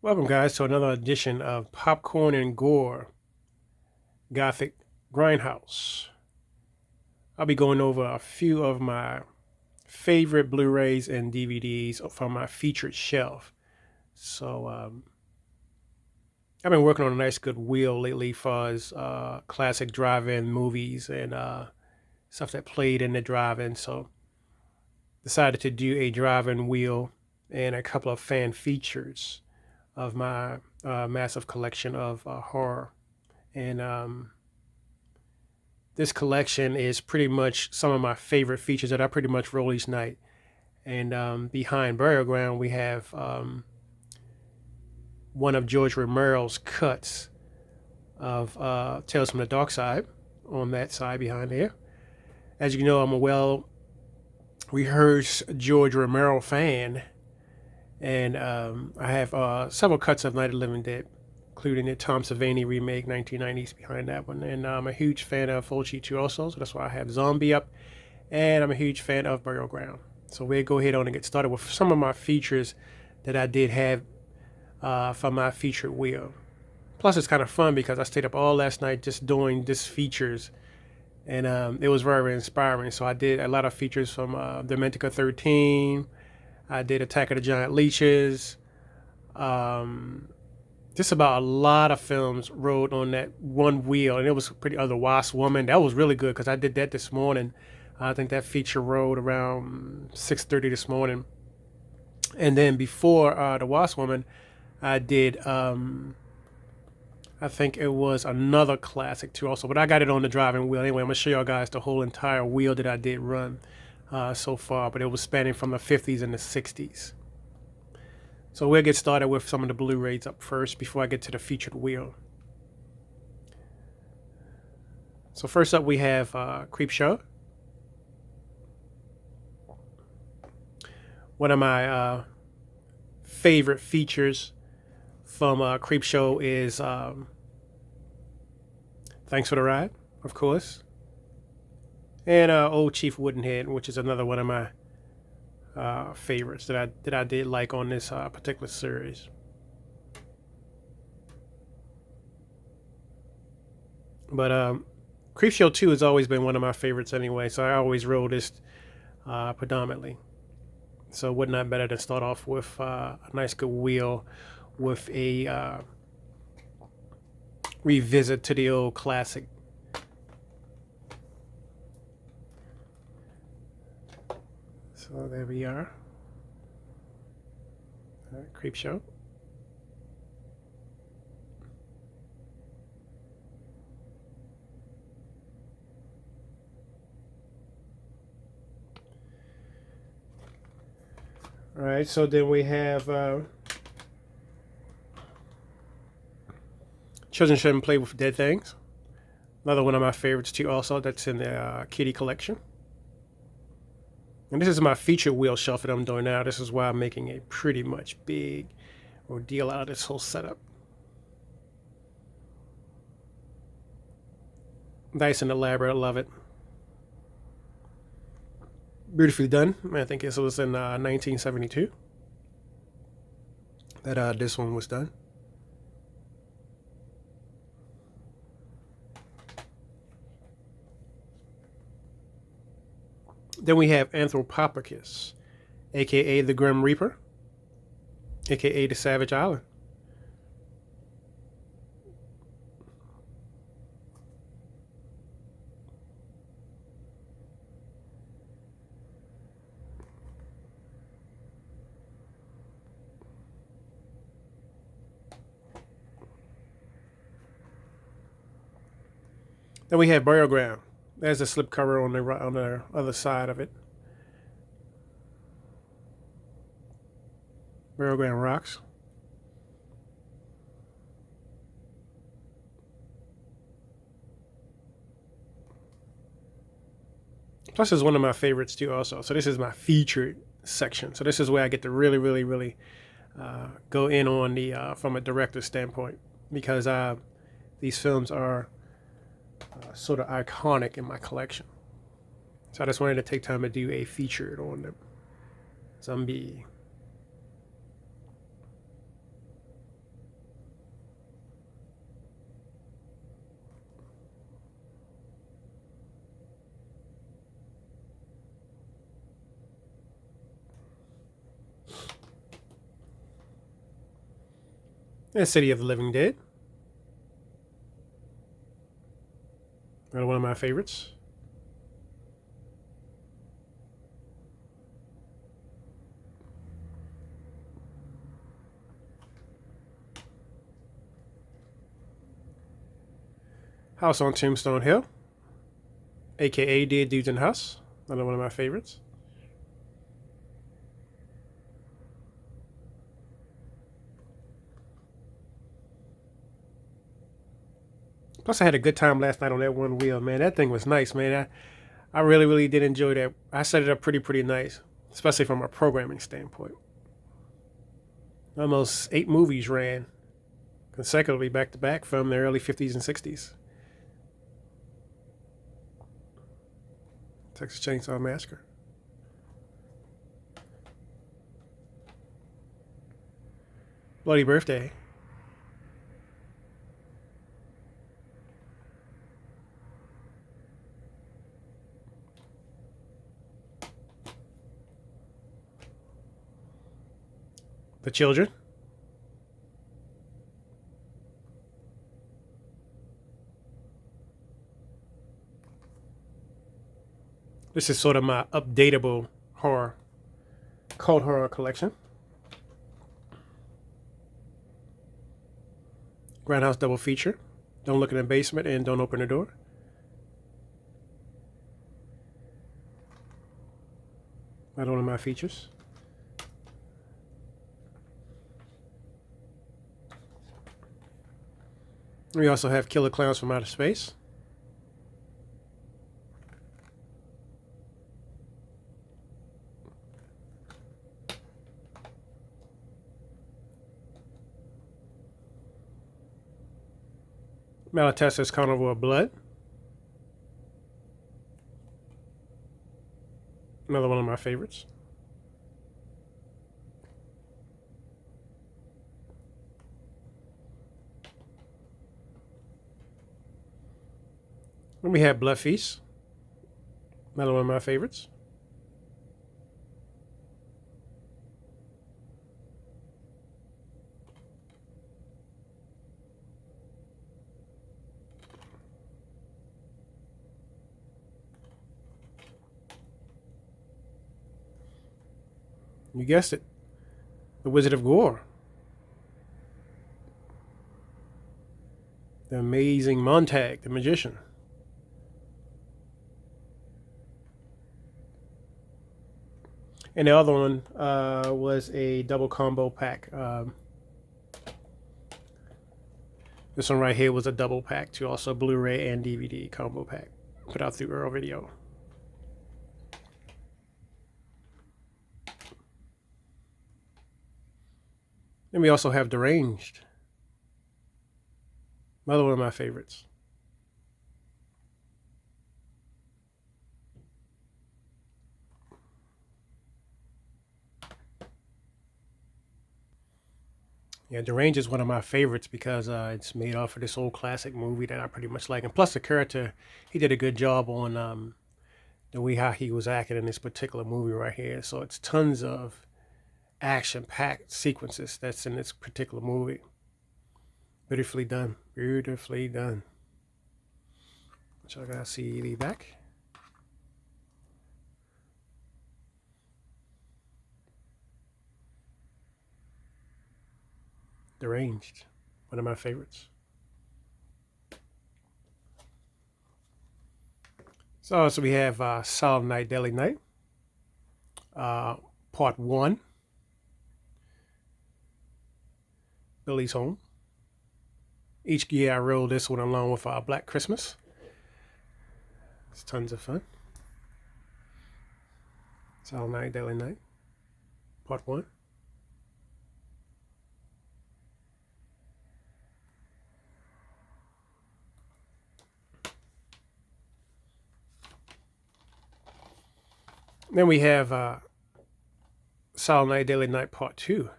Welcome, guys, to another edition of Popcorn and Gore Gothic Grindhouse. I'll be going over a few of my favorite Blu rays and DVDs from my featured shelf. So, I've been working on a nice good wheel lately for as classic drive in movies and stuff that played in the drive in. So, decided to do a drive in wheel and a couple of fan features of my massive collection of horror. And this collection is pretty much some of my favorite features that I pretty much roll each night. And behind Burial Ground, we have one of George Romero's cuts of Tales from the Dark Side on that side behind there. As you know, I'm a well rehearsed George Romero fan, and I have several cuts of Night of the Living Dead, including the Tom Savini remake, 1990s, behind that one. And I'm a huge fan of Fulci too, also, so that's why I have Zombie up, and I'm a huge fan of Burial Ground. So we'll go ahead on and get started with some of my features that I did have from my featured wheel. Plus, it's kind of fun because I stayed up all last night just doing this features, and it was very, very inspiring. So I did a lot of features from Dementica 13. I did Attack of the Giant Leeches. Just about a lot of films rode on that one wheel, and it was pretty. The Wasp Woman, that was really good because I did that this morning. I think that feature rode around 6:30 this morning, and then before the Wasp Woman, I did. I think it was another classic too, also, but I got it on the driving wheel anyway. I'm gonna show y'all guys the whole entire wheel that I did run so far, but it was spanning from the 50s and the 60s. So we'll get started with some of the Blu-rays up first before I get to the featured wheel. So first up we have Creepshow. One of my favorite features from Creepshow is Thanks for the Ride, of course. And Old Chief Woodenhead, which is another one of my favorites that I did like on this particular series. But Creepshow 2 has always been one of my favorites anyway, so I always roll this predominantly. So would not better than start off with a nice good wheel with a revisit to the old classic. So there we are. Creepshow. All right, so then we have Children Shouldn't Play with Dead Things. Another one of my favorites too, also, that's in the Kitty collection. And this is my feature wheel shelf that I'm doing now. This is why I'm making a pretty much big ordeal out of this whole setup. Nice and elaborate, I love it. Beautifully done. I think this was in 1972 that this one was done. Then we have Anthropophagus, aka the Grim Reaper, aka the Savage Island. Then we have Burial Ground. There's a slip cover on the other side of it. Burial Ground rocks. Plus, is one of my favorites too, also. So this is my featured section. So this is where I get to really, really, really go in on the from a director's standpoint, because these films are sort of iconic in my collection. So I just wanted to take time to do a featured on them. Zombie. And City of the Living Dead. Another one of my favorites. House on Tombstone Hill, aka Dead Dudes in the House. Another one of my favorites. Plus, I had a good time last night on that one wheel, man. That thing was nice, man. I really, really did enjoy that. I set it up pretty nice, especially from a programming standpoint. Almost 8 movies ran consecutively back to back from the early 50s and 60s. Texas Chainsaw Massacre. Bloody Birthday. The Children. This is sort of my updatable horror, cult horror collection. Grindhouse double feature. Don't Look in the Basement and Don't Open the Door. Not one of my features. We also have Killer Clowns from Outer Space. Malatesta's Carnival of Blood. Another one of my favorites. Then we have Blood Feast. Another one of my favorites. You guessed it. The Wizard of Gore. The Amazing Montag, the Magician. And the other one was a double combo pack. This one right here was a double pack too, also Blu-ray and DVD combo pack. Put out through Earl Video. Then we also have Deranged. Another one of my favorites. Yeah, Deranged is one of my favorites because it's made off of this old classic movie that I pretty much like. And plus the character, he did a good job on the way how he was acting in this particular movie right here. So it's tons of action-packed sequences that's in this particular movie. Beautifully done. Beautifully done. So I gotta see the back. Deranged. One of my favorites. So we have Silent Night, Deadly Night. Part 1. Billy's Home. Each year I roll this one along with Black Christmas. It's tons of fun. Silent Night, Deadly Night. Part 1. Then we have Silent Night, Deadly Night Part 2.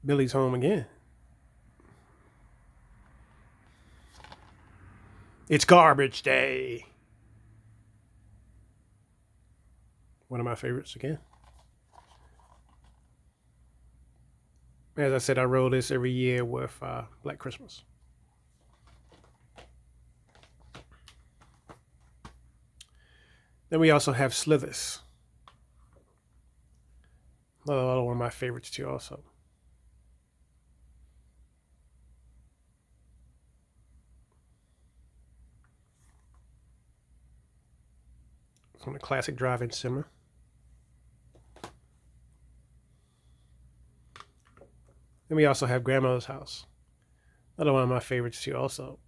Billy's Home Again. It's Garbage Day. One of my favorites again. As I said, I roll this every year with Black Christmas. Then we also have Slithers. Another one of my favorites too also. From the classic drive-in simmer. Then we also have Grandmother's House. Another one of my favorites too also.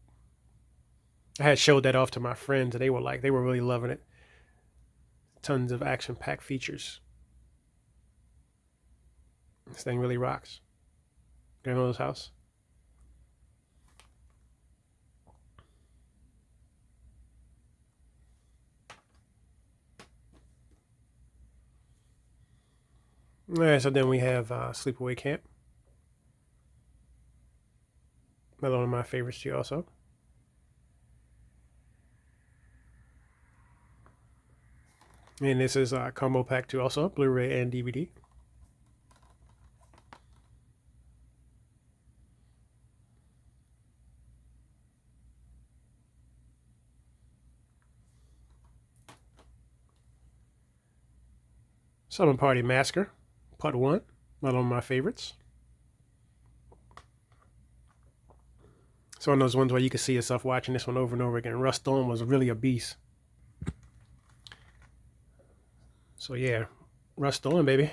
I had showed that off to my friends and they were really loving it. Tons of action-packed features. This thing really rocks. Grandmother's House. Alright, so then we have Sleepaway Camp. Another one of my favorites too also. And this is a combo pack too also, Blu-ray and DVD. Summer Party Massacre, Part 1, another one of my favorites. It's one of those ones where you can see yourself watching this one over and over again. Russ Thorn was really a beast. So yeah, Russ Thorn, baby.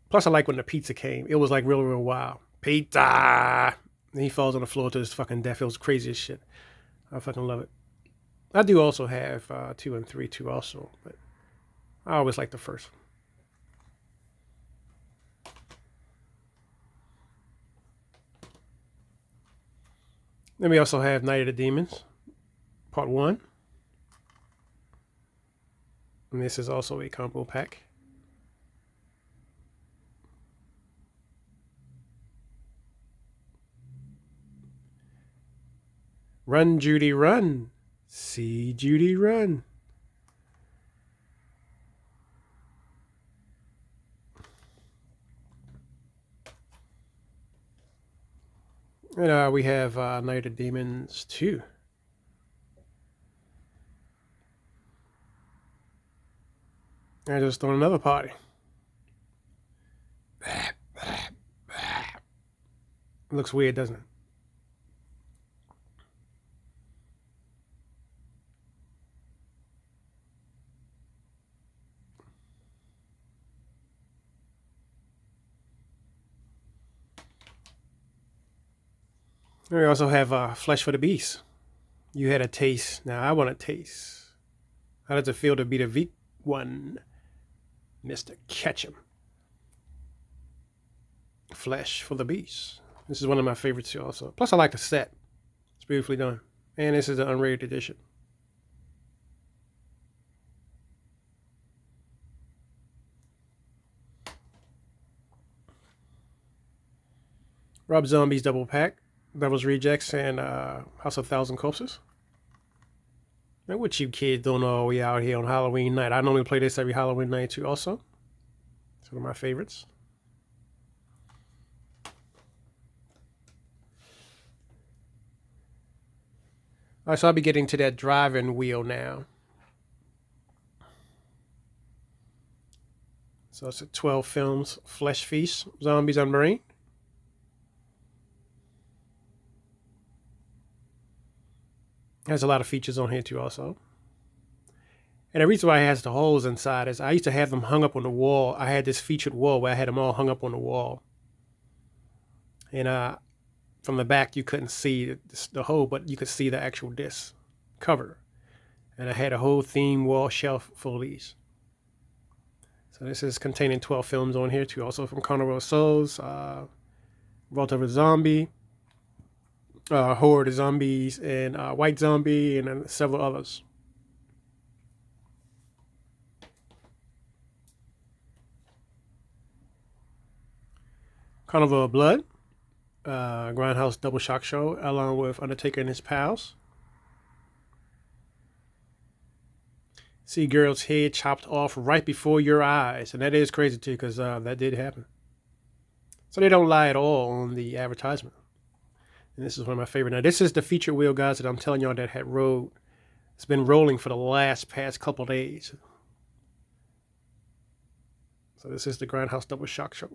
Plus I like when the pizza came. It was like real wild. Pizza! And he falls on the floor to his fucking death. It was crazy as shit. I fucking love it. I do also have 2 and 3 too also, but I always like the first one. Then we also have Night of the Demons, Part 1. And this is also a combo pack. Run, Judy, run. See Judy run. And we have Night of Demons 2. I just thrown another party. It looks weird, doesn't it? We also have Flesh for the Beast. You had a taste. Now I want a taste. How does it feel to be the Veep one? Mr. Ketchum. Flesh for the Beast. This is one of my favorites too also. Plus I like the set. It's beautifully done. And this is the unrated edition. Rob Zombie's double pack. Devil's Rejects and House of Thousand Corpses. Man, what you kids don't know we out here on Halloween night. I normally play this every Halloween night too also. It's one of my favorites. Alright, so I'll be getting to that DriveIn Wheel now. So it's a 12 films, Flesh Feast, Zombies Unmarine. Has a lot of features on here too also. And the reason why it has the holes inside is I used to have them hung up on the wall. I had this featured wall where I had them all hung up on the wall. And from the back you couldn't see the hole, but you could see the actual disc cover. And I had a whole theme wall shelf full of these. So this is containing 12 films on here too. Also from Carnival of Souls, Vault of a Zombie, Horde of Zombies, and White Zombie, and several others. Carnival of Blood, Grindhouse Double Shock Show, along with Undertaker and his pals. see girls' head chopped off right before your eyes. And that is crazy too, because that did happen. So they don't lie at all on the advertisement. And this is one of my favorite. Now, this is the feature wheel, guys, that I'm telling y'all that had rolled. It's been rolling for the past couple of days. So this is the Grindhouse Double Shock Show.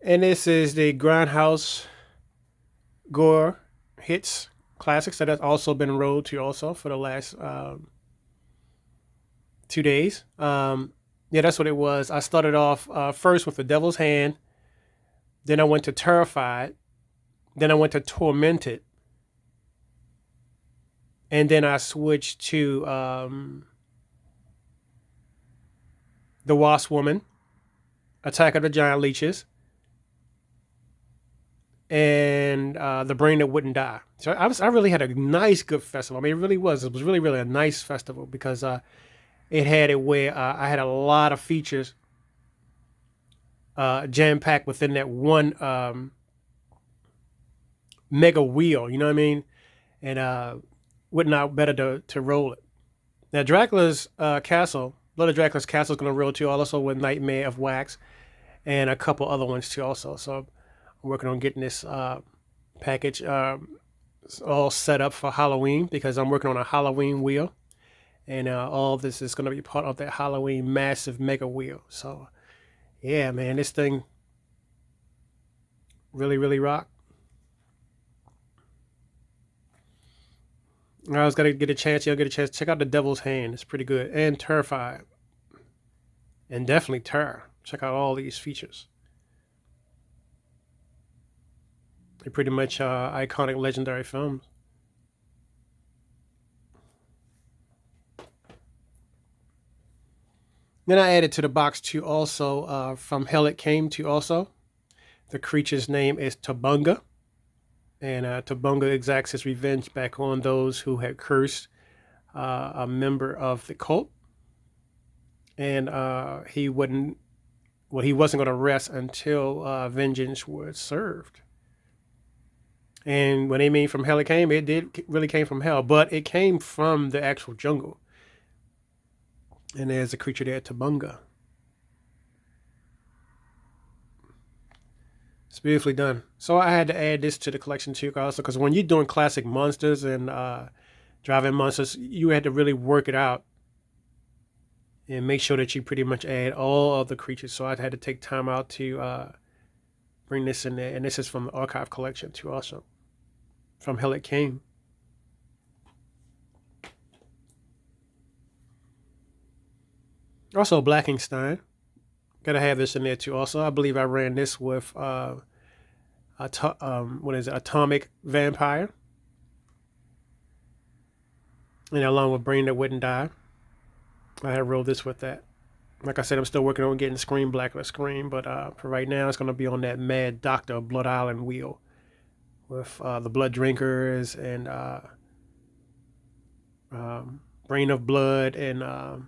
And this is the Grindhouse Gore Hits Classics that has also been rolled to also for the last 2 days. Yeah, that's what it was. I started off first with the Devil's Hand. Then I went to Terrified. Then I went to Tormented. And then I switched to the Wasp Woman, Attack of the Giant Leeches, and the Brain That Wouldn't Die. So I really had a nice, good festival. I mean, it really was. It was really, really a nice festival because it had it where I had a lot of features jam-packed within that one mega wheel, you know what I mean? And wouldn't out better to roll it. Now, Dracula's Castle, Blood of Dracula's Castle is going to roll too, also with Nightmare of Wax and a couple other ones too also. So I'm working on getting this package all set up for Halloween because I'm working on a Halloween wheel. And all of this is going to be part of that Halloween massive mega wheel. So, yeah, man, this thing really, really rocked. I was going to get a chance. You'll get a chance to check out the Devil's Hand. It's pretty good. And Terrified. And definitely Terror. Check out all these features. They're pretty much iconic, legendary films. Then I added to the box too also From Hell It Came to also. The creature's name is Tabunga. And Tabunga exacts his revenge back on those who had cursed a member of the cult. And he wasn't going to rest until vengeance was served. And when they mean from hell it came, it did really came from hell, but it came from the actual jungle. And there's a creature there, Tabunga. It's beautifully done. So I had to add this to the collection too, also because when you're doing classic monsters and drive-in monsters, you had to really work it out and make sure that you pretty much add all of the creatures. So I had to take time out to bring this in there. And this is from the archive collection too also. From Hell It Came. Also Blackenstein. Gotta have this in there too also. I believe I ran this with Atomic Vampire. And along with Brain That Wouldn't Die. I had rolled this with that. Like I said, I'm still working on getting Scream Blackler Scream, but for right now, it's going to be on that Mad Doctor Blood Island wheel with the Blood Drinkers and Brain of Blood and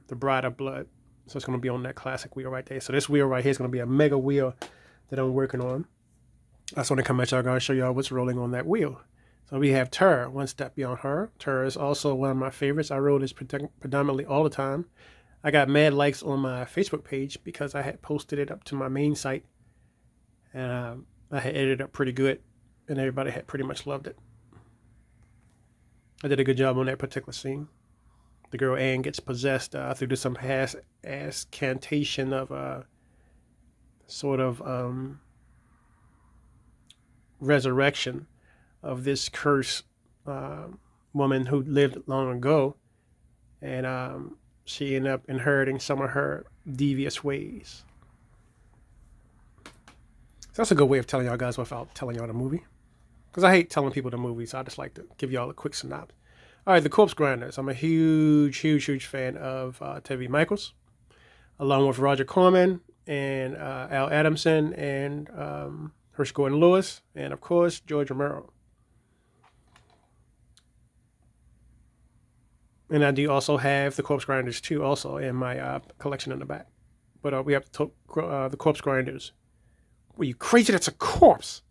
the Bride of Blood. So it's going to be on that classic wheel right there. So this wheel right here is going to be a mega wheel that I'm working on. I just want to come at y'all, going to show y'all what's rolling on that wheel. So we have Terror, One Step Beyond Her. Terror is also one of my favorites. I roll this predominantly all the time. I got mad likes on my Facebook page because I had posted it up to my main site. And I had edited it up pretty good. And everybody had pretty much loved it. I did a good job on that particular scene. The girl Anne gets possessed through some ass cantation of a sort of resurrection of this cursed woman who lived long ago. And she ended up inheriting some of her devious ways. So that's a good way of telling y'all guys without telling y'all the movie. Because I hate telling people the movie, so I just like to give y'all a quick synopsis. All right, The Corpse Grinders. I'm a huge, huge, huge fan of Tevye Michaels, along with Roger Corman and Al Adamson and Hersch Gordon Lewis, and of course, George Romero. And I do also have the corpse grinders too, also in my collection in the back. But we have the corpse grinders. Were you crazy? That's a corpse.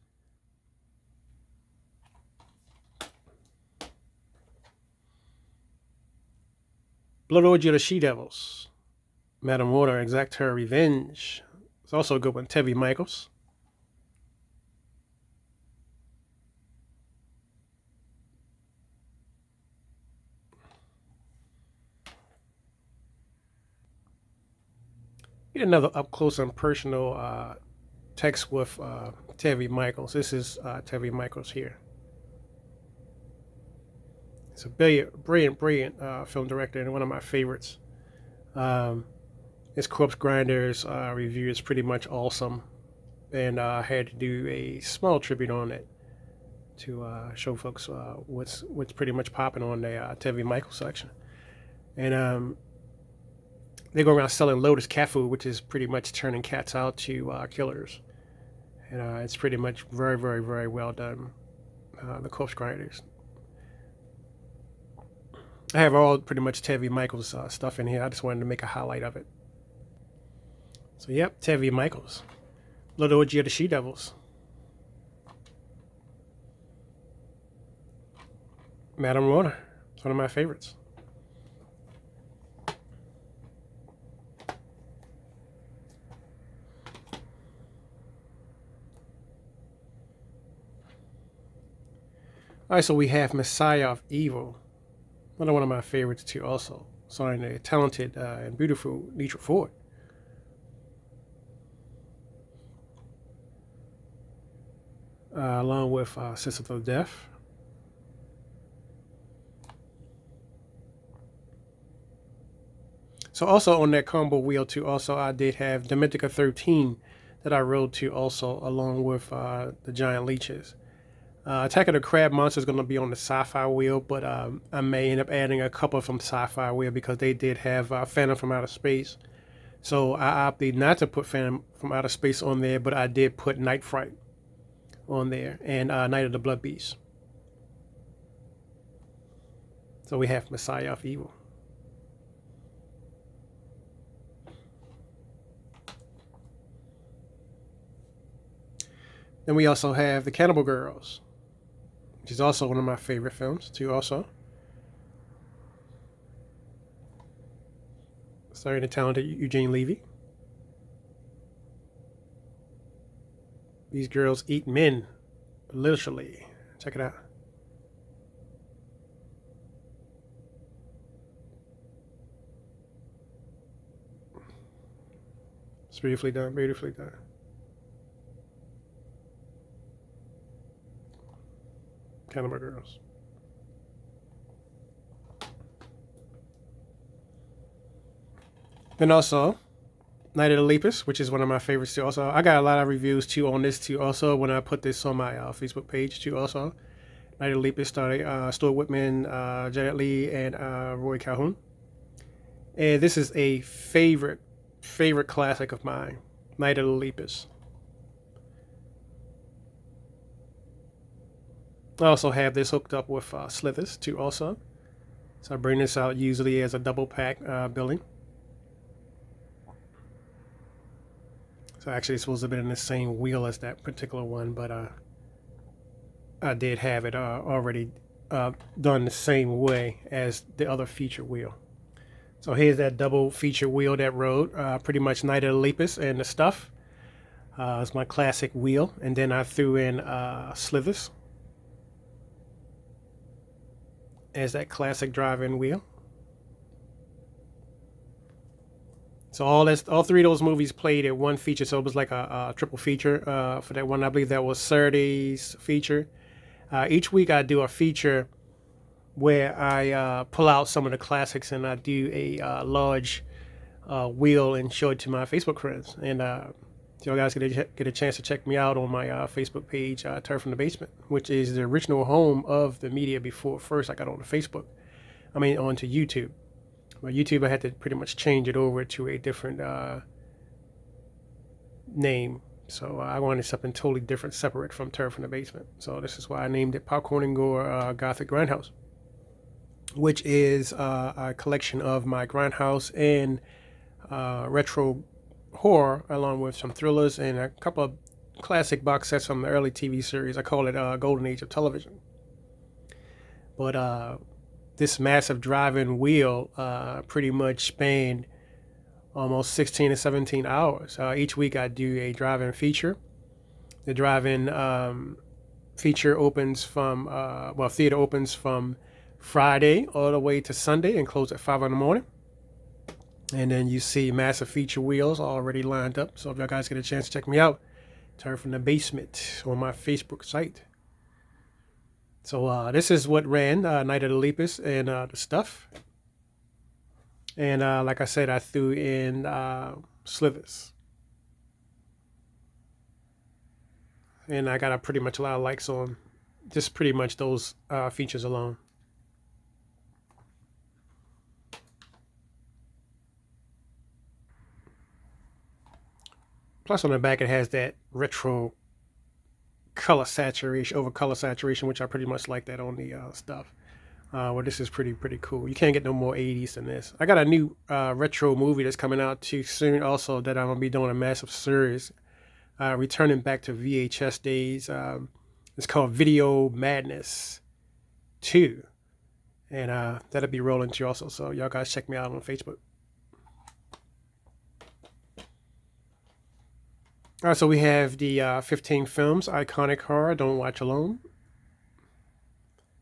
Blood Orgy of the She Devils. Madam Water, Exact Her Revenge. It's also a good one. Tevi Michaels. Get another up close and personal text with Tevi Michaels. This is Tevi Michaels here. He's a brilliant film director and one of my favorites. His Corpse Grinders review is pretty much awesome, and I had to do a small tribute on it to show folks what's pretty much popping on the Tevi Michaels section. And they go around selling Lotus cat food, which is pretty much turning cats out to killers. And it's pretty much very well done. The Corpse Grinders. I have all pretty much Tevi Michaels stuff in here. I just wanted to make a highlight of it. So yep, Tevi Michaels. Blood Orgy of the She Devils. Madam Rona. It's one of my favorites. Alright, so we have Messiah of Evil. Another one of my favorites too also. Starring the talented and beautiful Nitra Ford. Along with Sisters of Death. So also on that combo wheel too, also I did have Dementica 13 that I rode to also along with the Giant Leeches. Attack of the Crab Monster is going to be on the Sci-Fi wheel, but I may end up adding a couple from Sci-Fi wheel because they did have Phantom from Outer Space. So I opted not to put Phantom from Outer Space on there, but I did put Night Fright on there and Night of the Blood Beast. So we have Messiah of Evil. Then we also have the Cannibal Girls, which is also one of my favorite films too also. Starring the talented Eugene Levy. These girls eat men, literally. Check it out. It's beautifully done, beautifully done. Cannibal Girls. Then also, Night of the Olympus, which is one of my favorites too also. I got a lot of reviews too on this too also when I put this on my Facebook page too also. Night of the Olympus started Stuart Whitman, Janet Leigh, and Roy Calhoun. And this is a favorite classic of mine, Night of the Olympus. I also have this hooked up with Slithers too also. So I bring this out usually as a double pack building. So actually it's supposed to have been in the same wheel as that particular one, but I did have it already done the same way as the other feature wheel. So here's that double feature wheel that rode pretty much Night of the Olympus and the stuff. It's my classic wheel, and then I threw in Slithers as that classic drive-in wheel. So all three of those movies played at one feature, so it was like a triple feature for that one. I believe that was Saturday's feature. Each week I do a feature where I pull out some of the classics and I do a large wheel and show it to my Facebook friends. And so you guys get a chance to check me out on my Facebook page, Turf from the Basement, which is the original home of the media before first I got on Facebook. I mean, onto YouTube. But YouTube, I had to pretty much change it over to a different name. So I wanted something totally different, separate from Turf from the Basement. So this is why I named it Popcorn and Gore Gothic Grindhouse. which is a collection of my grindhouse and retro horror, along with some thrillers and a couple of classic box sets from the early TV series. I call it Golden Age of Television. But this massive drive-in wheel pretty much spanned almost 16 to 17 hours. Each week I do a drive-in feature. The drive-in feature opens from, theater opens from Friday all the way to Sunday and close at 5 in the morning. And then you see massive feature wheels already lined up. So if y'all guys get a chance to check me out, Turn from the Basement on my Facebook site. So this is what ran Night of the Olympus and the stuff. And like I said, I threw in slivers. And I got pretty much a lot of likes on just pretty much those features alone. Plus on the back it has that retro color saturation, over color saturation, which I pretty much like that on the stuff. Well, this is pretty cool. You can't get no more 80s than this. I got a new retro movie that's coming out too soon also that I'm going to be doing a massive series. Returning back to VHS days. It's called Video Madness 2. And that'll be rolling too also. So y'all guys check me out on Facebook. All right, so we have the 15 films, iconic horror, Don't Watch Alone.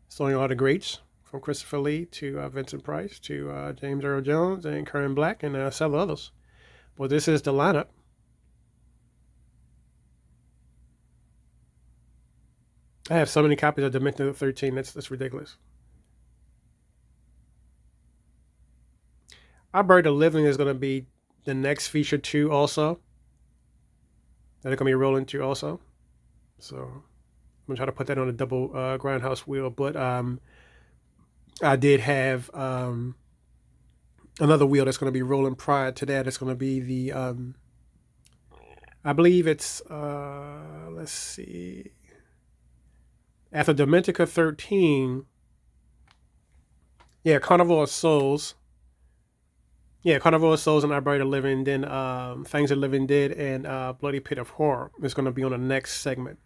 Starring all the greats, from Christopher Lee to Vincent Price to James Earl Jones and Karen Black and several others. Well, this is the lineup. I have so many copies of Demented 13, that's ridiculous. I Buried the Living is going to be the next feature too also. That are going to be rolling too also. So I'm going to try to put that on a double grindhouse wheel. But I did have another wheel that's going to be rolling prior to that. It's going to be the, I believe it's, let's see. After Dementica 13, yeah, Carnival of Souls. Yeah, Carnival of Souls and I Buried the Living, then Things the Living Dead and Bloody Pit of Horror is going to be on the next segment.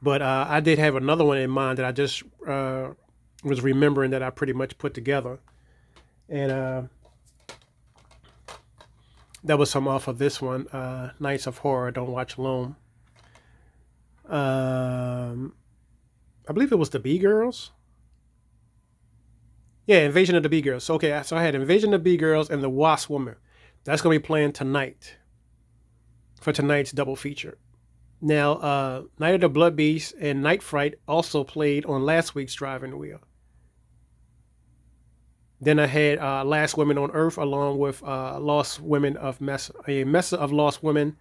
But I did have another one in mind that I just was remembering that I pretty much put together. And that was some off of this one, Nights of Horror, Don't Watch Alone. I believe it was the B-Girls. Yeah, Invasion of the B-Girls. So, okay, so I had Invasion of the B-Girls and the Wasp Woman. That's going to be playing tonight for tonight's double feature. Now, Night of the Blood Beast and Night Fright also played on last week's Drive-In Wheel. Then I had Last Women on Earth along with Lost Women of Mesa of Lost Women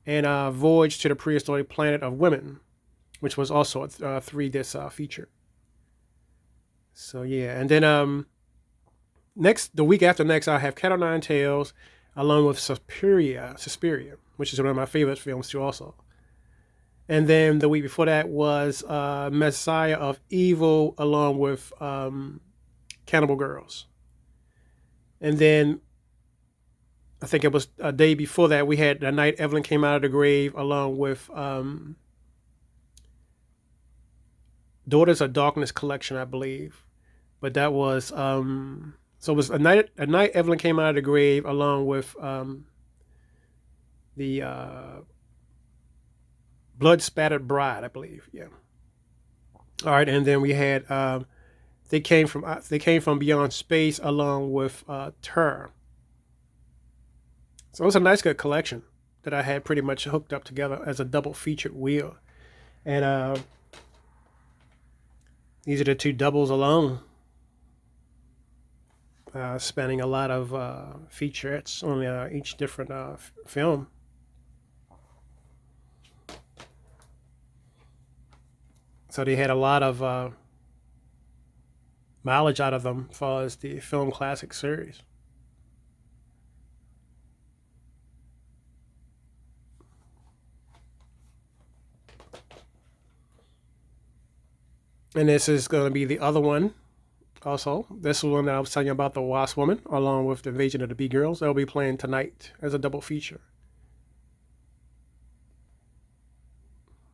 and Voyage to the Prehistoric Planet of Women, which was also a 3-disc feature. So yeah, and then the week after next, I have Cat o' Nine Tails, along with Suspiria, which is one of my favorite films too, also. And then the week before that was Messiah of Evil, along with Cannibal Girls. And then I think it was a day before that we had The Night Evelyn Came Out of the Grave, along with Daughters of Darkness collection, I believe. But that was so it was a night Evelyn Came Out of the Grave, along with the Blood Spattered Bride, I believe. Yeah. All right, and then we had they came from Beyond Space, along with Terror. So it was a nice good collection that I had pretty much hooked up together as a double featured wheel, and these are the two doubles alone, spanning a lot of featurettes on each different film. So they had a lot of mileage out of them as far as the film classic series. And this is going to be the other one Also, this one that I was telling you about, the Wasp Woman, along with the Invasion of the Bee Girls. They'll be playing tonight as a double feature.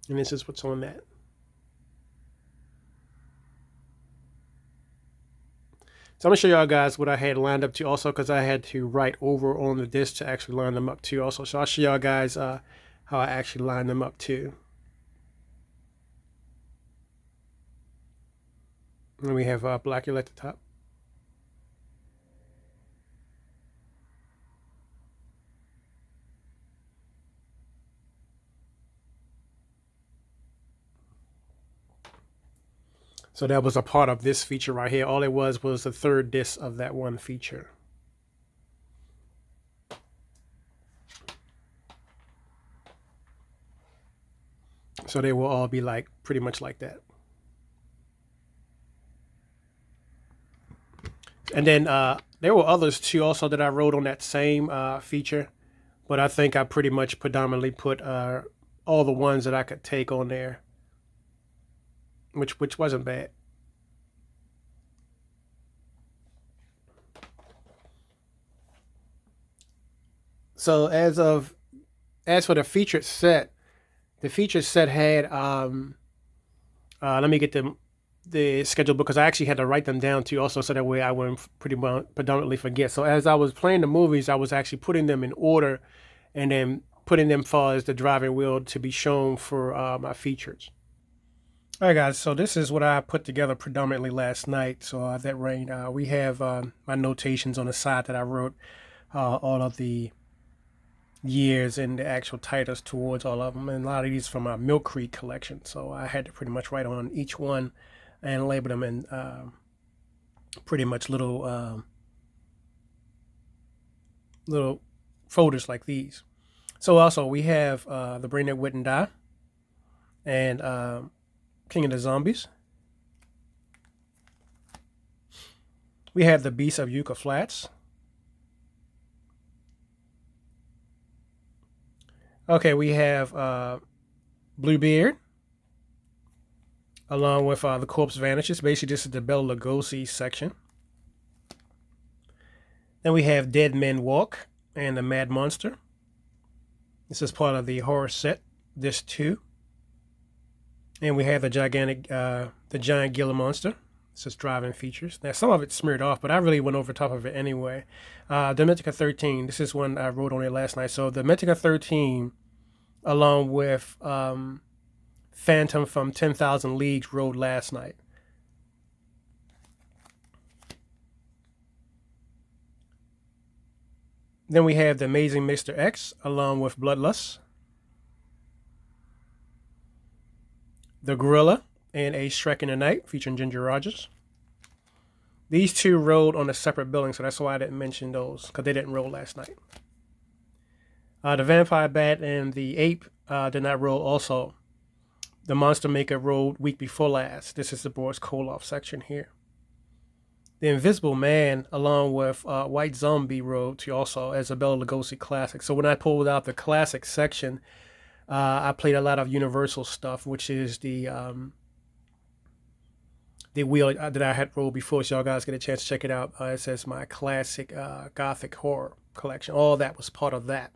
And this is what's on that. So I'm going to show y'all guys what I had lined up to also, because I had to write over on the disc to actually line them up too also. So I'll show y'all guys how I actually line them up too. And we have Blackula at the top. So that was a part of this feature right here. All it was the third disc of that one feature. So they will all be like pretty much like that. And then there were others too also that I wrote on that same feature. But I think I pretty much predominantly put all the ones that I could take on there. Which wasn't bad. So as for the featured set had let me get the schedule because I actually had to write them down too also, so that way I wouldn't predominantly forget. So as I was playing the movies, I was actually putting them in order and then putting them far as the DriveIn Wheel to be shown for my features. All right, guys, so this is what I put together predominantly last night. So that rain, we have my notations on the side that I wrote all of the years and the actual titles towards all of them. And a lot of these from my Milk Creek collection. So I had to pretty much write on each one and label them in pretty much little little folders like these. So also we have The Brain That Wouldn't Die and King of the Zombies. We have The Beast of Yucca Flats. Okay, we have Bluebeard, along with The Corpse Vanishes. Basically, this is the Bela Lugosi section. Then we have Dead Men Walk and The Mad Monster. This is part of the horror set, this too. And we have the Giant Gila Monster. This is driving features. Now, some of it's smeared off, but I really went over top of it anyway. Dementica 13. This is one I wrote on it last night. So, Dementica 13, along with Phantom from 10,000 Leagues, rode last night. Then we have The Amazing Mr. X, along with Bloodlust. The Gorilla and A Shrek in the Night, featuring Ginger Rogers. These two rode on a separate building, so that's why I didn't mention those, because they didn't roll last night. The Vampire Bat and the Ape did not roll also. The Monster Maker rode week before last. This is the Boris Koloff section here. The Invisible Man, along with White Zombie, rode to also as a Bela Lugosi classic. So when I pulled out the classic section, I played a lot of Universal stuff, which is the wheel that I had rolled before, so y'all guys get a chance to check it out. It says my classic Gothic horror collection. All that was part of that.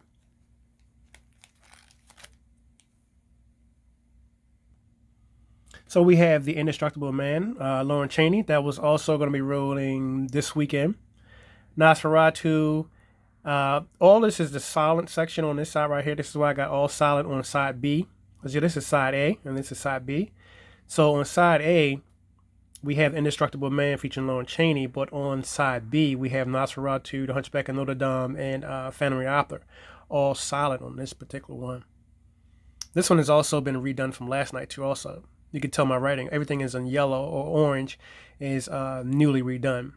So we have The Indestructible Man, Lauren Chaney. That was also going to be rolling this weekend. Nosferatu. All this is the silent section on this side right here. This is why I got all silent on side B. Because this is side A and this is side B. So on side A, we have Indestructible Man featuring Lauren Chaney. But on side B, we have Nosferatu, The Hunchback of Notre Dame, and Phantom of the Opera. All silent on this particular one. This one has also been redone from last night too also. You can tell my writing. Everything is in yellow or orange is newly redone.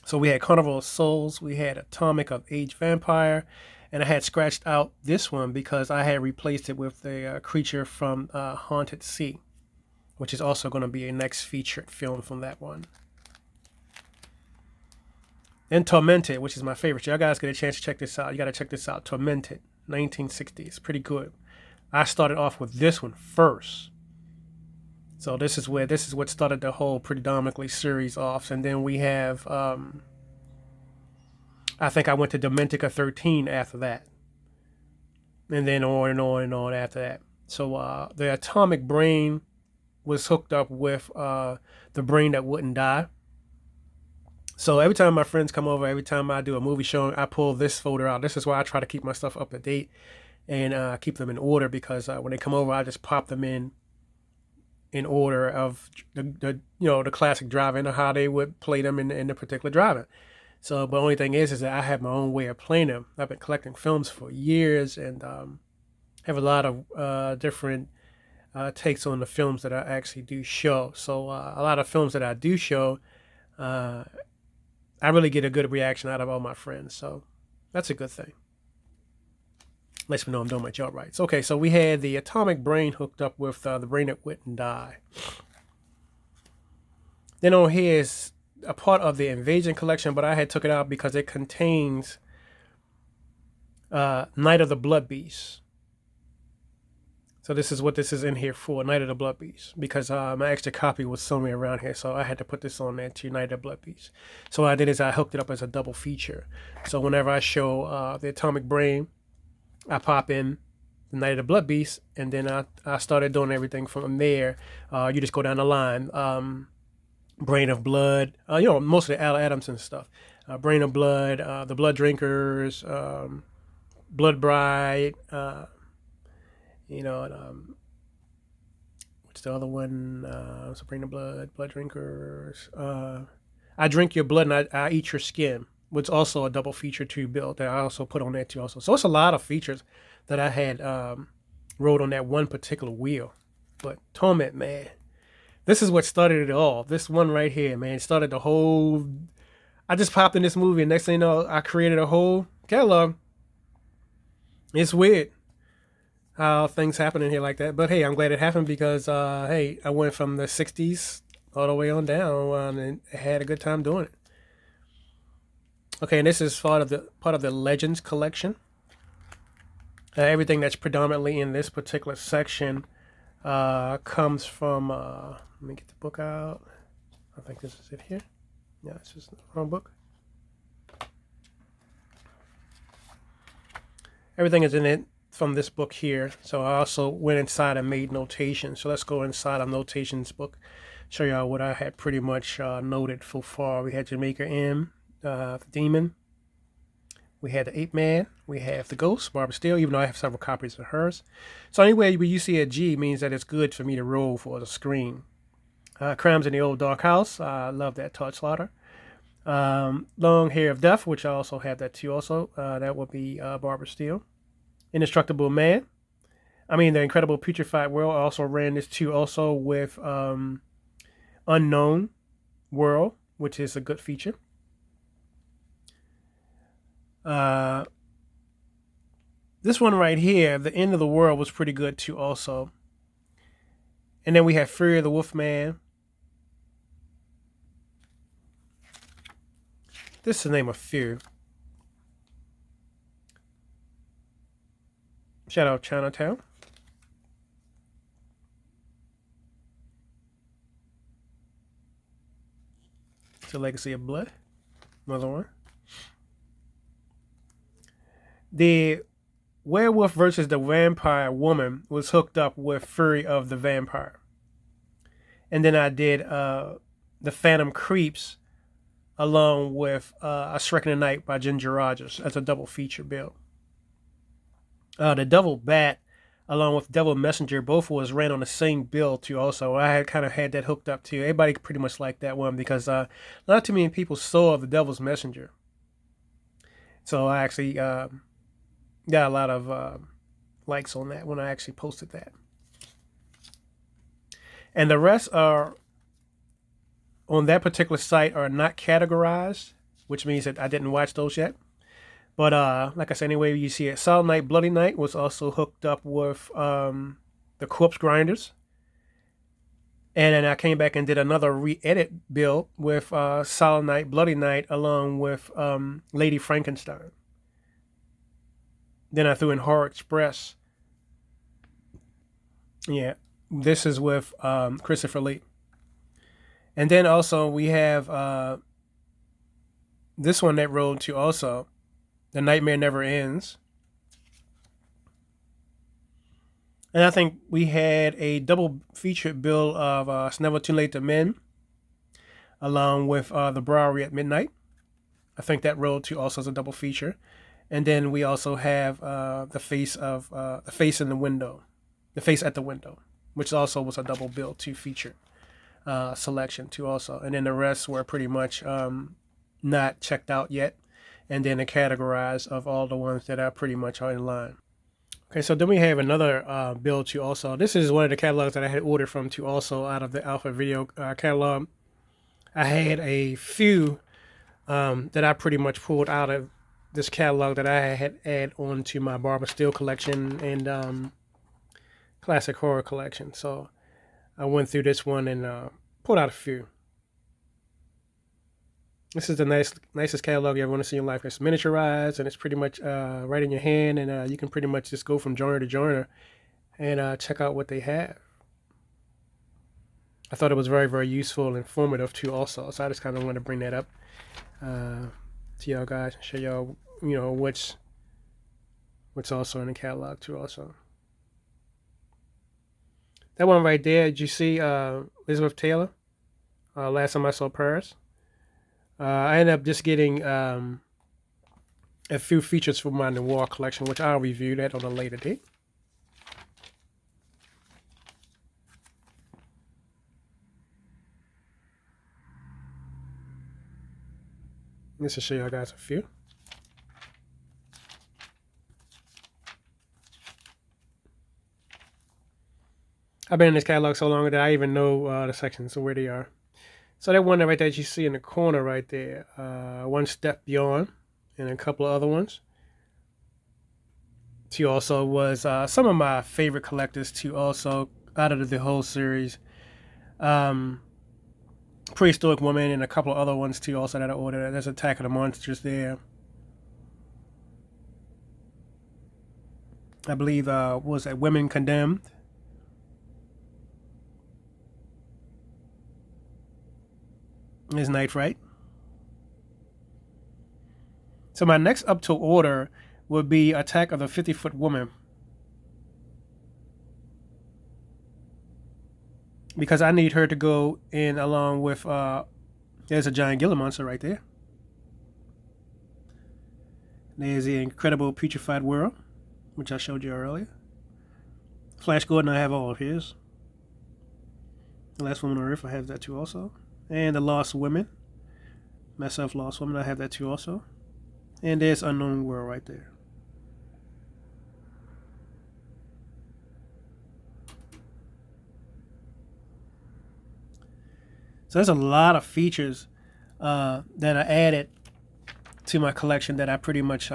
So we had Carnival of Souls, we had Atomic of Age Vampire, and I had scratched out this one because I had replaced it with the creature from Haunted Sea, which is also going to be a next featured film from that one. And Tormented, which is my favorite. Y'all guys get a chance to check this out. You got to check this out. Tormented, 1960s. Pretty good. I started off with this one first. So this is what started the whole predominantly series off. And then we have I think I went to Dementica 13 after that. And then on and on and on after that. So the atomic brain was hooked up with the brain that wouldn't die. So every time my friends come over, every time I do a movie showing, I pull this folder out. This is why I try to keep my stuff up to date and keep them in order, because when they come over, I just pop them in order of the classic drive-in, or how they would play them in the particular drive-in. So, but the only thing is that I have my own way of playing them. I've been collecting films for years, and have a lot of different takes on the films that I actually do show. So a lot of films that I do show, I really get a good reaction out of all my friends. So that's a good thing. Lets me know I'm doing my job right. So, okay, so we had the atomic brain hooked up with the brain that wouldn't die. Then on here is a part of the Invasion collection, but I had took it out because it contains Night of the Blood Beast. So this is what this is in here for, Night of the Blood Beast, because my extra copy was somewhere around here, so I had to put this on there to Night of the Blood Beast. So what I did is I hooked it up as a double feature. So whenever I show the Atomic Brain, I pop in the Night of the Blood Beast, and then I started doing everything from there. You just go down the line. Brain of Blood, most of the Al Adamson stuff. Brain of Blood, The Blood Drinkers, Blood Bride, what's the other one? So Brain of Blood, Blood Drinkers. I Drink Your Blood and I Eat Your Skin, which also a double feature to build that I also put on there too also. So it's a lot of features that I had wrote on that one particular wheel. But Torment, man, this is what started it all. This one right here, man, started the whole... I just popped in this movie, and next thing you know, I created a whole catalog. It's weird how things happen in here like that. But hey, I'm glad it happened because, hey, I went from the 60s all the way on down and had a good time doing it. Okay, and this is part of the Legends collection. Everything that's predominantly in this particular section comes from... let me get the book out. I think this is it here. Yeah, it's just the wrong book. Everything is in it from this book here. So I also went inside and made notations. So let's go inside of notations book. Show y'all what I had pretty much noted so far. We had Jamaica M, the Demon. We had the Ape Man. We have the Ghost, Barbara Steele, even though I have several copies of hers. So anyway, when you see a G, it means that it's good for me to roll for the screen. Crimes in the Old Dark House. I love that. Todd Slaughter. Long Hair of Death, which I also have that too also. That would be Barbara Steele. Indestructible Man. I mean, The Incredible Putrefied World. I also ran this too also with Unknown World, which is a good feature. This one right here, The End of the World, was pretty good too also. And then we have Fury of the Wolfman. This is the name of Fear. Shout out Chinatown. It's a Legacy of Blood. Another one. The Werewolf versus the Vampire Woman was hooked up with Fury of the Vampire. And then I did The Phantom Creeps along with A Shrek in the Night by Ginger Rogers as a double feature build. The Devil Bat along with Devil Messenger, both was ran on the same build too also. I had kind of had that hooked up too. Everybody pretty much liked that one because not too many people saw the Devil's Messenger. So I actually got a lot of likes on that when I actually posted that. And the rest are on that particular site are not categorized, which means that I didn't watch those yet. But like I said, anyway, you see it. Silent Night, Bloody Night was also hooked up with the Corpse Grinders. And then I came back and did another re-edit build with Silent Night, Bloody Night, along with Lady Frankenstein. Then I threw in Horror Express. Yeah. This is with Christopher Lee. And then also we have this one that rolled to also The Nightmare Never Ends. And I think we had a double featured bill of It's Never Too Late to Mend, along with The Briary at Midnight. I think that rolled to also as a double feature. And then we also have The Face in the Window, The Face at the Window, which also was a double bill to feature selection too also. And then the rest were pretty much not checked out yet. And then a categorized of all the ones that are pretty much in line. Okay, so then we have another build to also. This is one of the catalogs that I had ordered from to also out of the Alpha Video catalog. I had a few that I pretty much pulled out of this catalog that I had add on to my Barbara Steele collection and classic horror collection. So I went through this one and pulled out a few. This is the nicest catalog you ever want to see in life. It's miniaturized and it's pretty much right in your hand, and you can pretty much just go from genre to genre and check out what they have. I thought it was very, very useful and informative too also. So I just kind of want to bring that up to y'all guys and show y'all, what's also in the catalog too also. That one right there, did you see Elizabeth Taylor? Last time I saw Paris. I ended up just getting a few features from my Noir collection, which I'll review that on a later date. Just to show you guys a few. I've been in this catalog so long that I even know the sections and where they are. So that one right there that you see in the corner right there, One Step Beyond, and a couple of other ones. She also was some of my favorite collectors too also out of the whole series. Prehistoric Woman and a couple of other ones too also that I ordered. There's Attack of the Monsters there. I believe, what was that, Women Condemned. Is Night Fright. So my next up to order would be Attack of the 50-Foot Woman, because I need her to go in along with there's a giant Gila monster right there. There's the Incredible Putrefied World, which I showed you earlier. Flash Gordon, I have all of his. The Last Woman on Earth, I have that too also. And The Lost Women. Myself, Lost Woman, I have that too also. And there's Unknown World right there. So there's a lot of features that I added to my collection that I pretty much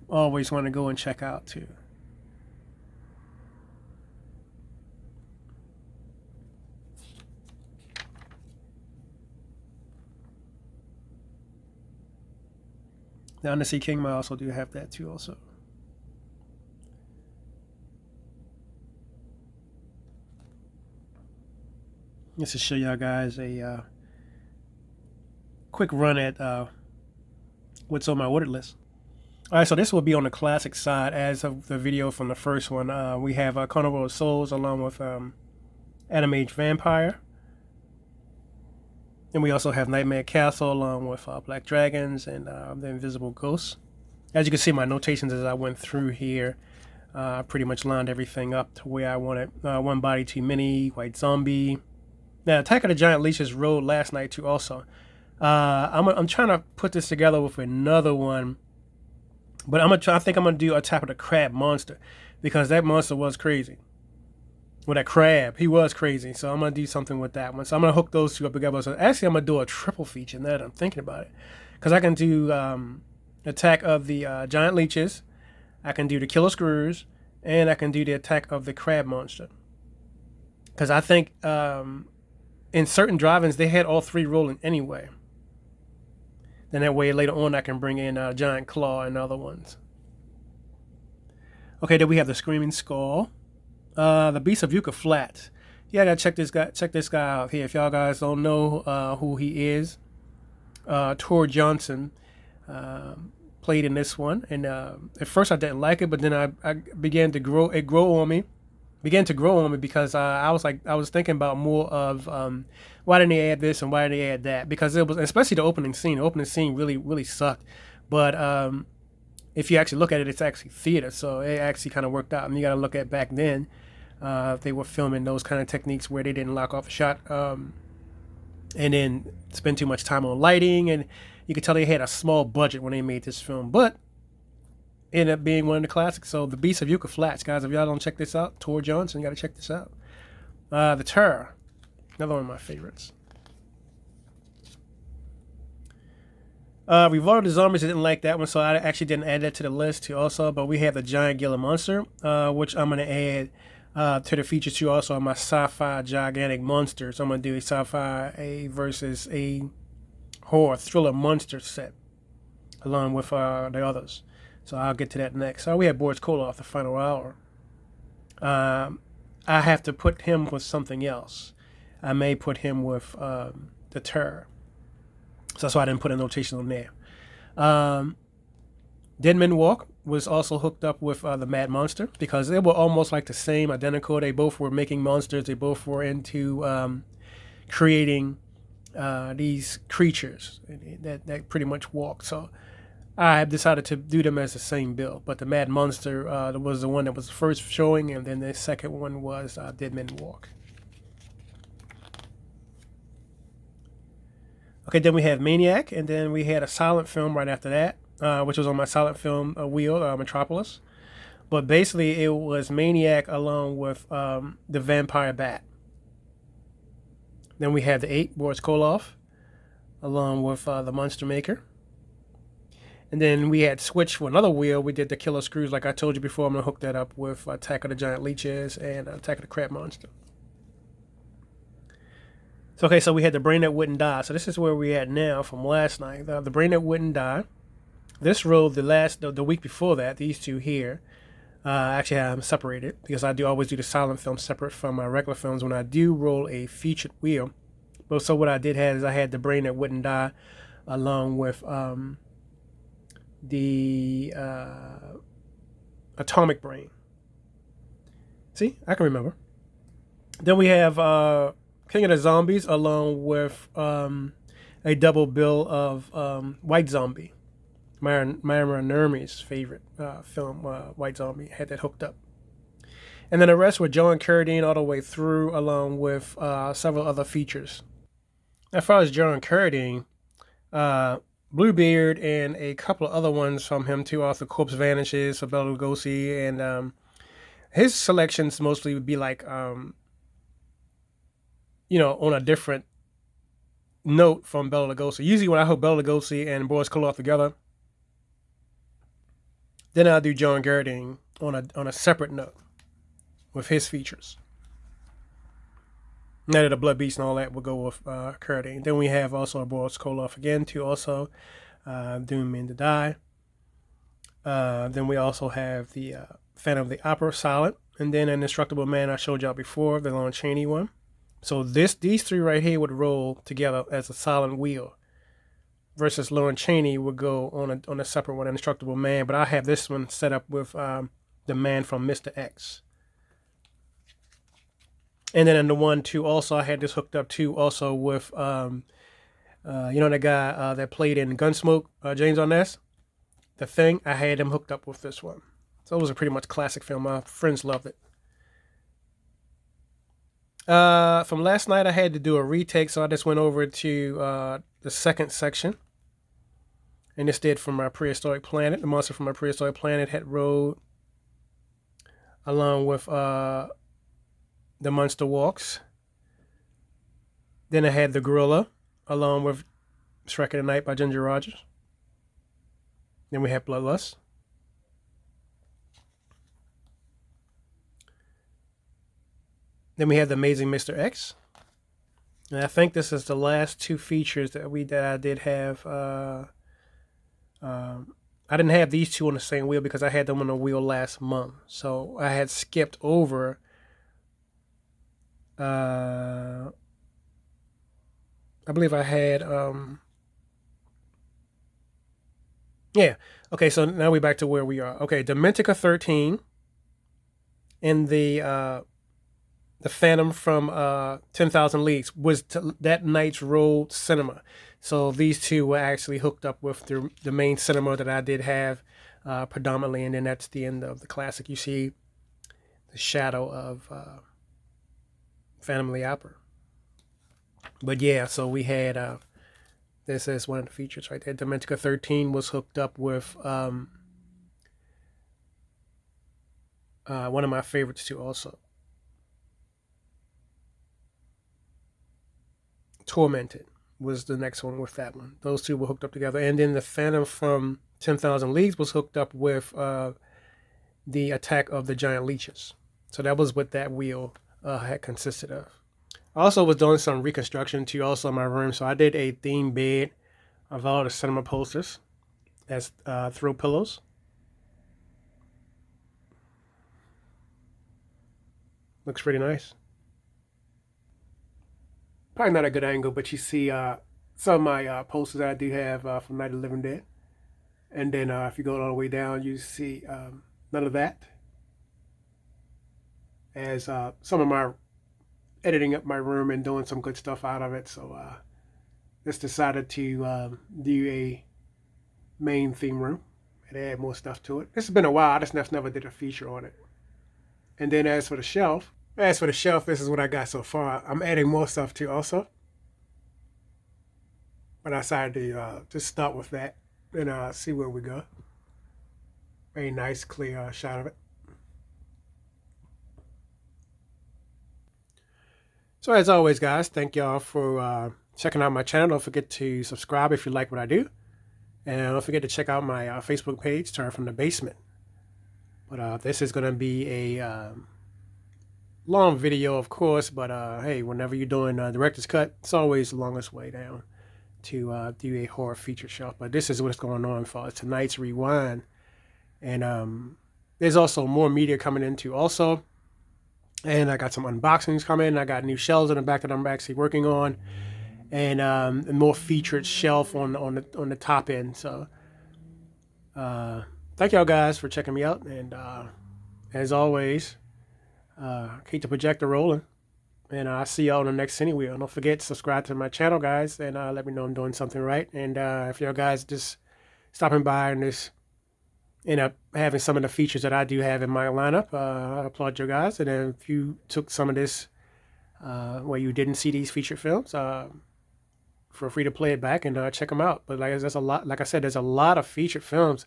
always want to go and check out too. The Undersea Kingdom, I also do have that too also. Just to show y'all guys a quick run at what's on my ordered list. Alright, so this will be on the classic side as of the video from the first one. We have Carnival of Souls along with Adam Age Vampire. And we also have Nightmare Castle along with Black Dragons and The Invisible Ghosts. As you can see, my notations as I went through here pretty much lined everything up to where I wanted. One Body Too Many, White Zombie. Now, Attack of the Giant Leeches rode last night too also. I'm trying to put this together with another one. But I think I'm going to do Attack of the Crab Monster, because that monster was crazy. Well, that crab, he was crazy. So I'm going to do something with that one. So I'm going to hook those two up together. So actually, I'm going to do a triple feature now that I'm thinking about it. Because I can do Attack of the Giant Leeches. I can do the Killer Screws. And I can do the Attack of the Crab Monster. Because I think in certain drive-ins, they had all three rolling anyway. Then that way, later on, I can bring in Giant Claw and other ones. Okay, then we have the Screaming Skull. The Beast of Yucca Flats. Yeah, I gotta check this guy out here. If y'all guys don't know who he is, Tor Johnson played in this one, and at first I didn't like it, but then I began to grow. It grow on me, began to grow on me because I was thinking about more of why didn't they add this and why didn't they add that? Because it was, especially the opening scene. The opening scene really sucked, but if you actually look at it, it's actually theater, so it actually kind of worked out. And you got to look at back then, they were filming those kind of techniques where they didn't lock off a shot, and then spend too much time on lighting, and you could tell they had a small budget when they made this film, but it ended up being one of the classics. So The Beast of Yucca Flats, guys, if y'all don't check this out, Tor Johnson, you got to check this out. The Terror, another one of my favorites. Revolt of the Zombies, I didn't like that one, so I actually didn't add that to the list too also, but we have the Giant Gila Monster, which I'm going to add to the feature too also on my sci-fi gigantic monsters. I'm going to do a sci-fi versus a horror thriller monster set along with the others. So I'll get to that next. So we have Boris Karloff, the final hour. I have to put him with something else. I may put him with the Terror. So that's why I didn't put a notation on there. Dead Men Walk was also hooked up with the Mad Monster because they were almost like the same, identical. They both were making monsters. They both were into creating these creatures that pretty much walk. So I have decided to do them as the same bill. But the Mad Monster was the one that was the first showing, and then the second one was Dead Men Walk. Okay, then we have Maniac, and then we had a silent film right after that, which was on my silent film wheel, Metropolis. But basically, it was Maniac along with the Vampire Bat. Then we had the 8, Boris Karloff, along with the Monster Maker. And then we had switched for another wheel. We did the Killer Screws, like I told you before. I'm going to hook that up with Attack of the Giant Leeches and Attack of the Crab Monster. So, okay, so we had The Brain That Wouldn't Die. So this is where we're at now from last night. The Brain That Wouldn't Die. This rolled the week before that, these two here. Actually, I'm separated because I do always do the silent film separate from my regular films when I do roll a featured wheel. But so what I did have is I had The Brain That Wouldn't Die along with the Atomic Brain. See, I can remember. Then we have King of the Zombies along with a double bill of White Zombie. Myra Nurmi's favorite film, White Zombie, had that hooked up. And then the rest were Joan Carradine all the way through, along with several other features. As far as Joan Carradine, Bluebeard and a couple of other ones from him too, also Corpse Vanishes for Bela Lugosi, and his selections mostly would be like, on a different note from Bela Lugosi. Usually when I hook Bela Lugosi and Boris Karloff together, then I'll do Joan Carradine on a separate note with his features. Now that the Blood Beast and all that will go with Carradine. Then we have also Boris Karloff again to also Doom Men to Die. Then we also have the Phantom of the Opera silent, and then an Indestructible Man I showed y'all before, the Lon Chaney one. So these three right here would roll together as a silent wheel. Versus Lon Chaney would go on a separate one, Indestructible Man. But I have this one set up with the man from Mr. X. And then in the 1-2 also, I had this hooked up too also with, the guy that played in Gunsmoke, James Arness. The Thing, I had him hooked up with this one. So it was a pretty much classic film. My friends loved it. From last night, I had to do a retake, so I just went over to the second section. And this did from my Prehistoric Planet. The monster from my Prehistoric Planet had rode along with the Monster Walks. Then I had the Gorilla along with Shrek of the Night by Ginger Rogers. Then we have Bloodlust. Then we have The Amazing Mr. X. And I think this is the last two features that I did have. I didn't have these two on the same wheel because I had them on the wheel last month. So I had skipped over I believe I had yeah. Okay, so now we're back to where we are. Okay, Dementica 13 and the Phantom from 10,000 Leagues was that night's road cinema. So these two were actually hooked up with the main cinema that I did have predominantly, and then that's the end of the classic. You see the shadow of Phantom of the Opera. But yeah, so we had this is one of the features right there. Dementica 13 was hooked up with one of my favorites too also. Tormented was the next one with that one. Those two were hooked up together. And then the Phantom from 10,000 Leagues was hooked up with the Attack of the Giant Leeches. So that was what that wheel had consisted of. I also was doing some reconstruction too also in my room. So I did a theme bed of all the cinema posters as throw pillows. Looks pretty nice. Probably not a good angle, but you see some of my posters that I do have from Night of the Living Dead. And then if you go all the way down, you see none of that. As some of my editing up my room and doing some good stuff out of it. So just decided to do a main theme room and add more stuff to it. This has been a while. I just never did a feature on it. And then as for the shelf, this is what I got so far. I'm adding more stuff too also. But I decided to just start with that and see where we go. Very nice, clear shot of it. So as always, guys, thank y'all for checking out my channel. Don't forget to subscribe if you like what I do. And don't forget to check out my Facebook page, Turn from the Basement. But this is going to be a long video, of course. But hey, whenever you're doing director's cut, it's always the longest way down to do a horror feature shelf. But this is what's going on for tonight's rewind. And there's also more media coming into also. And I got some unboxings coming. I got new shelves in the back that I'm actually working on, and a more featured shelf on the top end. So thank y'all guys for checking me out, and as always, keep the projector rolling. And I'll see y'all on the next Cine Wheel. Don't forget to subscribe to my channel, guys, and let me know I'm doing something right. And if y'all guys just stopping by and just end up having some of the features that I do have in my lineup, I applaud you guys. And then if you took some of this where you didn't see these featured films, feel free to play it back and check them out. But there's a lot, like I said, there's a lot of featured films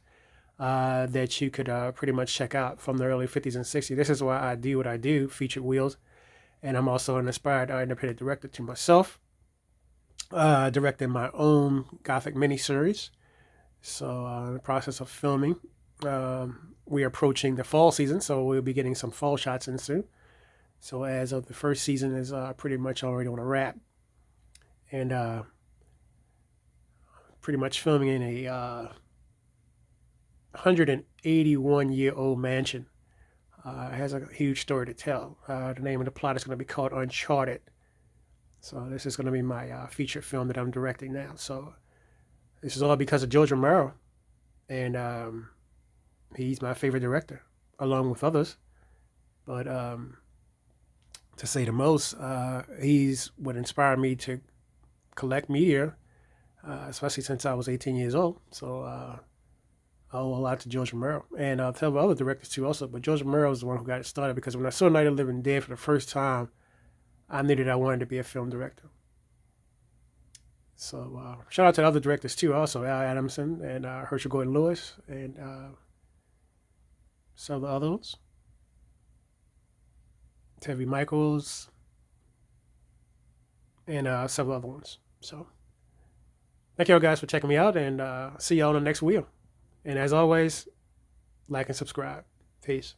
that you could pretty much check out from the early 50s and 60s. This is why I do what I do, featured wheels. And I'm also an inspired independent director to myself, directing my own Gothic miniseries. So in the process of filming. We're approaching the fall season, so we'll be getting some fall shots in soon. So as of the first season is pretty much already on a wrap, and pretty much filming in a 181-year-old mansion. It has a huge story to tell. The name of the plot is going to be called Uncharted. So this is going to be my feature film that I'm directing now. So this is all because of George Romero, and he's my favorite director, along with others. But to say the most, he's what inspired me to collect media, especially since I was 18 years old. So I owe a lot to George Romero. And I'll tell other directors too also, but George Romero was the one who got it started, because when I saw Night of the Living Dead for the first time, I knew that I wanted to be a film director. So shout out to the other directors too also, Al Adamson and Herschel Gordon Lewis, and some of the other ones. Tevye Michaels, and several other ones. So thank y'all guys for checking me out, and see y'all on the next wheel. And as always, like and subscribe. Peace.